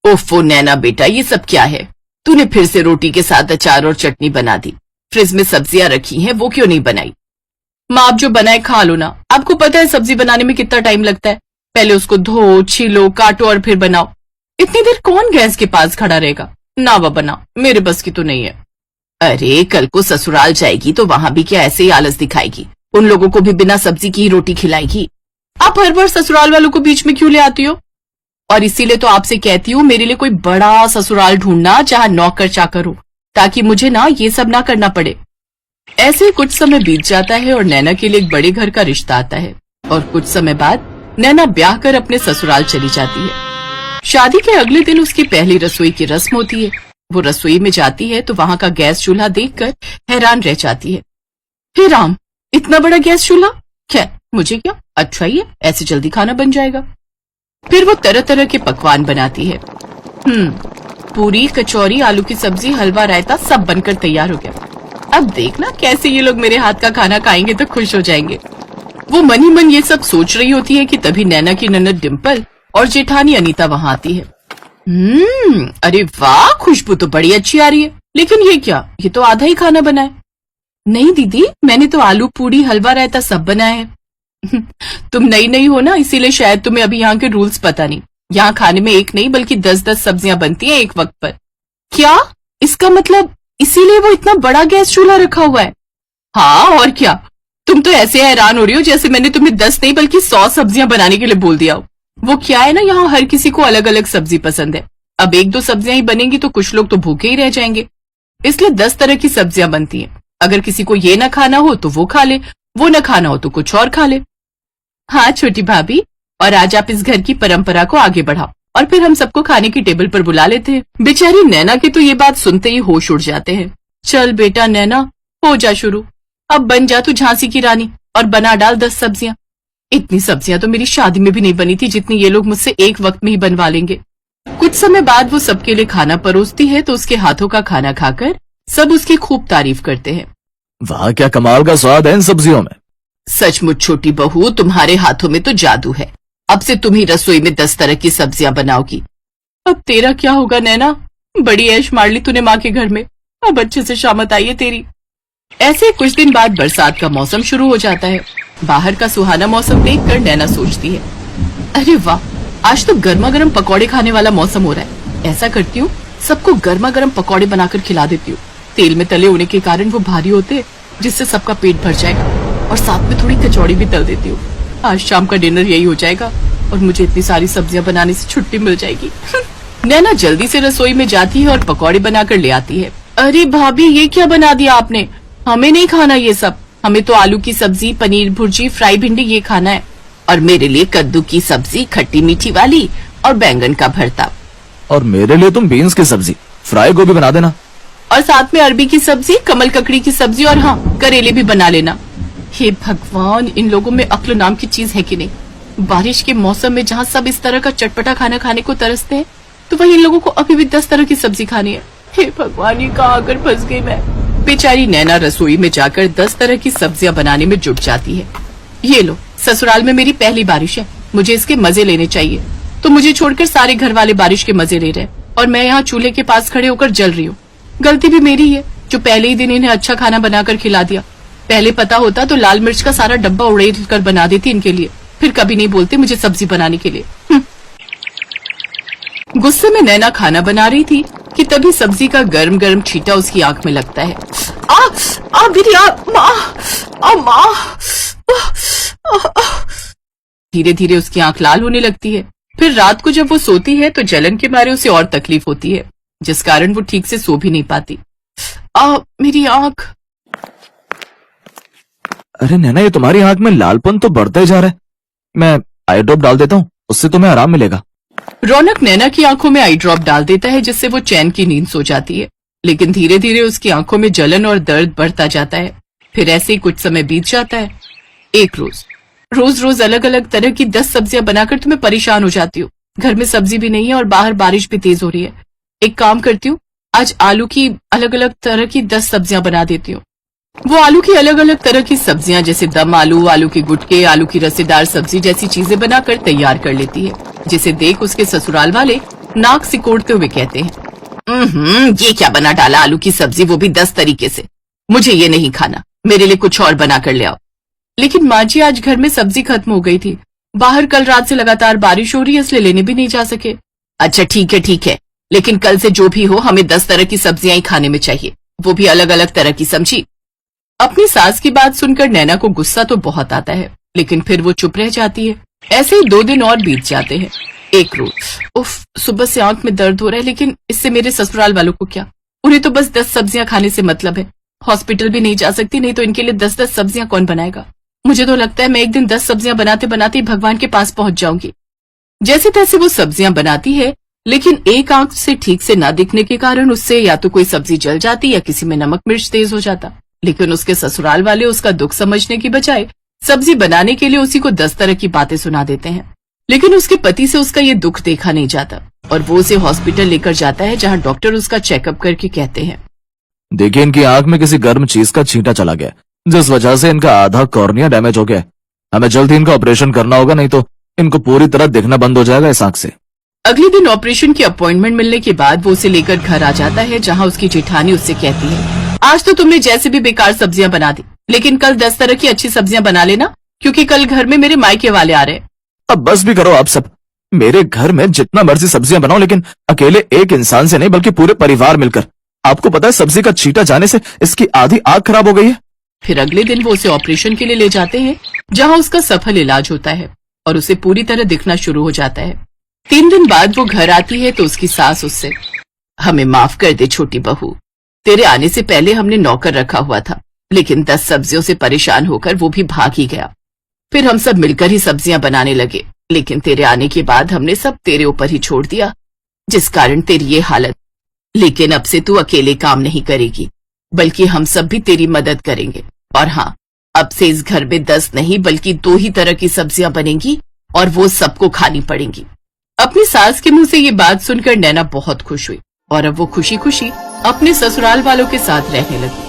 ओफो नैना बेटा, ये सब क्या है? तूने फिर से रोटी के साथ अचार और चटनी बना दी। फ्रिज में सब्जियां रखी हैं, वो क्यों नहीं बनाई? माँ, आप जो बनाए खा लो ना। आपको पता है सब्जी बनाने में कितना टाइम लगता है। पहले उसको धो, छीलो, काटो और फिर बनाओ। इतनी देर कौन गैस के पास खड़ा रहेगा? ना वो बनाओ, मेरे बस की तो नहीं है। अरे कल को ससुराल जाएगी तो वहां भी क्या ऐसे ही आलस दिखाएगी? उन लोगों को भी बिना सब्जी की ही रोटी खिलाएगी। आप हर बार ससुराल वालों को बीच में क्यों ले आती हो? और इसीलिए तो आपसे कहती हूँ मेरे लिए कोई बड़ा ससुराल ढूंढना जहाँ नौकर चाकर हो, ताकि मुझे ना ये सब ना करना पड़े। ऐसे कुछ समय बीत जाता है और नैना के लिए एक बड़े घर का रिश्ता आता है और कुछ समय बाद नैना ब्याह कर अपने ससुराल चली जाती है। शादी के अगले दिन उसकी पहली रसोई की रस्म होती है। वो रसोई में जाती है तो वहां का गैस चूल्हा देखकर हैरान रह जाती है। हे राम, इतना बड़ा गैस चूल्हा! खैर मुझे क्या, अच्छा ही है, ऐसे जल्दी खाना बन जाएगा। फिर वो तरह तरह के पकवान बनाती है। पूरी, कचौरी, आलू की सब्जी, हलवा, रायता सब बनकर तैयार हो गया। अब देखना कैसे ये लोग मेरे हाथ का खाना खाएंगे तो खुश हो जाएंगे। वो मन ही मन ये सब सोच रही होती है कि तभी नैना की ननद डिम्पल और जेठानी अनीता वहां आती है। अरे वाह, खुशबू तो बड़ी अच्छी आ रही है। लेकिन ये क्या, ये तो आधा ही खाना बना है। नहीं दीदी, मैंने तो आलू पूड़ी, हलवा, रायता सब बनाया है। तुम नई नई हो ना, इसीलिए शायद तुम्हें अभी यहाँ के रूल्स पता नहीं। यहाँ खाने में एक नहीं बल्कि 10-10 सब्जियां बनती हैं एक वक्त पर। क्या? इसका मतलब इसीलिए वो इतना बड़ा गैस चूल्हा रखा हुआ है? हाँ और क्या। तुम तो ऐसे हैरान हो रही हो जैसे मैंने तुम्हें 10 नहीं बल्कि 100 सब्जियां बनाने के लिए बोल दिया हो। वो क्या है ना, यहाँ हर किसी को अलग अलग सब्जी पसंद है। अब 1-2 सब्जियां ही बनेंगी तो कुछ लोग तो भूखे ही रह जाएंगे, इसलिए 10 तरह की सब्जियां बनती हैं। अगर किसी को ये ना खाना हो तो वो खा ले, वो न खाना हो तो कुछ और खा ले। हाँ छोटी भाभी, और आज आप इस घर की परंपरा को आगे बढ़ाओ और फिर हम सबको खाने की टेबल पर बुला लेते हैं। बेचारी नैना की तो ये बात सुनते ही होश उड़ जाते हैं। चल बेटा नैना, हो जा शुरू। अब बन जा तू झांसी की रानी और बना डाल 10 सब्जियां। इतनी सब्जियां तो मेरी शादी में भी नहीं बनी थी जितनी ये लोग मुझसे एक वक्त में ही बनवा लेंगे। कुछ समय बाद वो सबके लिए खाना परोसती है तो उसके हाथों का खाना खाकर सब उसकी खूब तारीफ करते हैं। वाह, क्या कमाल का स्वाद है इन सब्जियों में। सचमुच छोटी बहू, तुम्हारे हाथों में तो जादू है। अब से तुम ही रसोई में 10 तरह की सब्जियां बनाओगी। अब तेरा क्या होगा नैना, बड़ी ऐश मार ली तूने माँ के घर में। अब अच्छे से शामत आई है तेरी। ऐसे कुछ दिन बाद बरसात का मौसम शुरू हो जाता है। बाहर का सुहाना मौसम देखकर नैना सोचती है, अरे वाह, आज तो गर्मा गर्म पकौड़े खाने वाला मौसम हो रहा है। ऐसा करती हूँ, सबको गर्मा गर्म पकौड़े बनाकर खिला देती हूँ। तेल में तले होने के कारण वो भारी होते, जिससे सबका पेट भर जाएगा। और साथ में थोड़ी कचौड़ी भी तल देती हूँ। आज शाम का डिनर यही हो जाएगा और मुझे इतनी सारी सब्जियां बनाने से छुट्टी मिल जाएगी। नैना जल्दी से रसोई में जाती है और पकौड़े बनाकर ले आती है। अरे भाभी, ये क्या बना दिया आपने? हमें नहीं खाना ये सब। हमें तो आलू की सब्जी, पनीर भुर्जी, फ्राई भिंडी ये खाना है। और मेरे लिए कद्दू की सब्जी, खट्टी मीठी वाली, और बैंगन का भरता। और मेरे लिए तुम बीन्स की सब्जी, फ्राई गोभी बना देना। और साथ में अरबी की सब्जी, कमल ककड़ी की सब्जी, और हाँ, करेले भी बना लेना। हे भगवान, इन लोगों में अक्ल नाम की चीज है कि नहीं। बारिश के मौसम में जहाँ सब इस तरह का चटपटा खाना खाने को तरसते हैं, तो वही इन लोगों को अभी भी 10 तरह की सब्जी खानी है। हे भगवान, ये कहाँ आकर फंस गई मैं। बेचारी नैना रसोई में जाकर 10 तरह की सब्जियां बनाने में जुट जाती है। ये लो, ससुराल में मेरी पहली बारिश है, मुझे इसके मजे लेने चाहिए। तो मुझे छोड़कर सारे घर वाले बारिश के मजे ले रहे हैं और मैं यहाँ चूल्हे के पास खड़े होकर जल रही हूँ। गलती भी मेरी है जो पहले ही दिन इन्हें अच्छा खाना बनाकर खिला दिया। पहले पता होता तो लाल मिर्च का सारा डब्बा उड़ेल कर बना देती इनके लिए, फिर कभी नहीं बोलते मुझे सब्जी बनाने के लिए। गुस्से में नैना खाना बना रही थी कि तभी सब्जी का गर्म गर्म छींटा उसकी आंख में लगता है। मेरी माँ। धीरे धीरे उसकी आंख लाल होने लगती है। फिर रात को जब वो सोती है तो जलन के मारे उसे और तकलीफ होती है, जिस कारण वो ठीक से सो भी नहीं पाती। मेरी आंख। अरे नैना, ये तुम्हारी आंख में लालपन तो बढ़ता ही जा रहा है। मैं आई ड्रॉप डाल देता हूँ, उससे तुम्हें आराम मिलेगा। रौनक नैना की आंखों में आई ड्रॉप डाल देता है, जिससे वो चैन की नींद सो जाती है। लेकिन धीरे धीरे उसकी आंखों में जलन और दर्द बढ़ता जाता है। फिर ऐसे ही कुछ समय बीत जाता है। एक रोज अलग अलग तरह की 10 सब्जियां बनाकर तुम्हें परेशान हो जाती हूँ। घर में सब्जी भी नहीं है और बाहर बारिश भी तेज हो रही है। एक काम करती हूँ, आज आलू की अलग अलग तरह की 10 सब्जियां बना देती हूँ। वो आलू की अलग अलग तरह की सब्जियां जैसे दम आलू, आलू के गुटके, आलू की रसेदार सब्जी जैसी चीजें बनाकर तैयार कर लेती है, जिसे देख उसके ससुराल वाले नाक सिकोड़ते हुए कहते हैं, ये क्या बना डाला आलू की सब्जी, वो भी 10 तरीके से। मुझे ये नहीं खाना, मेरे लिए कुछ और बना कर ले आओ। लेकिन माँ जी आज घर में सब्जी खत्म हो गई थी, बाहर कल रात से लगातार बारिश हो रही है, इसलिए लेने भी नहीं जा सके। अच्छा ठीक है, लेकिन कल से जो भी हो हमें 10 तरह की सब्जियां ही खाने में चाहिए, वो भी अलग अलग तरह की, समझी। अपनी सास की बात सुनकर नैना को गुस्सा तो बहुत आता है, लेकिन फिर वो चुप रह जाती है। ऐसे ही 2 दिन और बीत जाते हैं। एक रोज, उफ, सुबह से आंख में दर्द हो रहा है, लेकिन इससे मेरे ससुराल वालों को क्या, उन्हें तो बस 10 सब्जियां खाने से मतलब है। हॉस्पिटल भी नहीं जा सकती, नहीं तो इनके लिए 10-10 सब्जियां कौन बनाएगा। मुझे तो लगता है मैं एक दिन 10 सब्जियां बनाते बनाते भगवान के पास पहुंच जाऊंगी। जैसे तैसे वो सब्जियां बनाती है, लेकिन एक आंख से ठीक से ना दिखने के कारण उससे या तो कोई सब्जी जल जाती या किसी में नमक मिर्च तेज हो जाता। लेकिन उसके ससुराल वाले उसका दुख समझने की बजाय सब्जी बनाने के लिए उसी को 10 तरह की बातें सुना देते हैं। लेकिन उसके पति से उसका ये दुख देखा नहीं जाता और वो उसे हॉस्पिटल लेकर जाता है, जहां डॉक्टर उसका चेकअप करके कहते हैं, देखिए इनकी आंख में किसी गर्म चीज का छींटा चला गया, जिस वजह से इनका आधा कॉर्निया डैमेज हो गया। हमें जल्द ही इनका ऑपरेशन करना होगा, नहीं तो इनको पूरी तरह दिखना बंद हो जाएगा इस आंख से। अगले दिन ऑपरेशन की अपॉइंटमेंट मिलने के बाद वो उसे लेकर घर आ जाता है, जहां उसकी जेठानी उससे कहती है, आज तो तुमने जैसे भी बेकार सब्जियां बना दी, लेकिन कल 10 तरह की अच्छी सब्जियां बना लेना, क्योंकि कल घर में मेरे मायके वाले आ रहे हैं। अब बस भी करो आप सब, मेरे घर में जितना मर्जी सब्जियां बनाओ, लेकिन अकेले एक इंसान से नहीं बल्कि पूरे परिवार मिलकर। आपको पता है सब्जी का छींटा जाने से इसकी आधी आंख खराब हो गई है। फिर अगले दिन वो उसे ऑपरेशन के लिए ले जाते हैं, जहां उसका सफल इलाज होता है और उसे पूरी तरह दिखना शुरू हो जाता है। 3 दिन बाद वो घर आती है तो उसकी सास उससे, हमें माफ कर दे छोटी बहू, तेरे आने से पहले हमने नौकर रखा हुआ था, लेकिन 10 सब्जियों से परेशान होकर वो भी भाग ही गया। फिर हम सब मिलकर ही सब्जियां बनाने लगे, लेकिन तेरे आने के बाद हमने सब तेरे ऊपर ही छोड़ दिया, जिस कारण तेरी ये हालत। लेकिन अब से तू अकेले काम नहीं करेगी, बल्कि हम सब भी तेरी मदद करेंगे। और हाँ, अब से इस घर में 10 नहीं बल्कि 2 ही तरह की सब्जियां बनेंगी और वो सबको खानी पड़ेंगी। अपनी सास के मुंह से ये बात सुनकर नैना बहुत खुश हुई और अब वो खुशी खुशी अपने ससुराल वालों के साथ रहने लगी।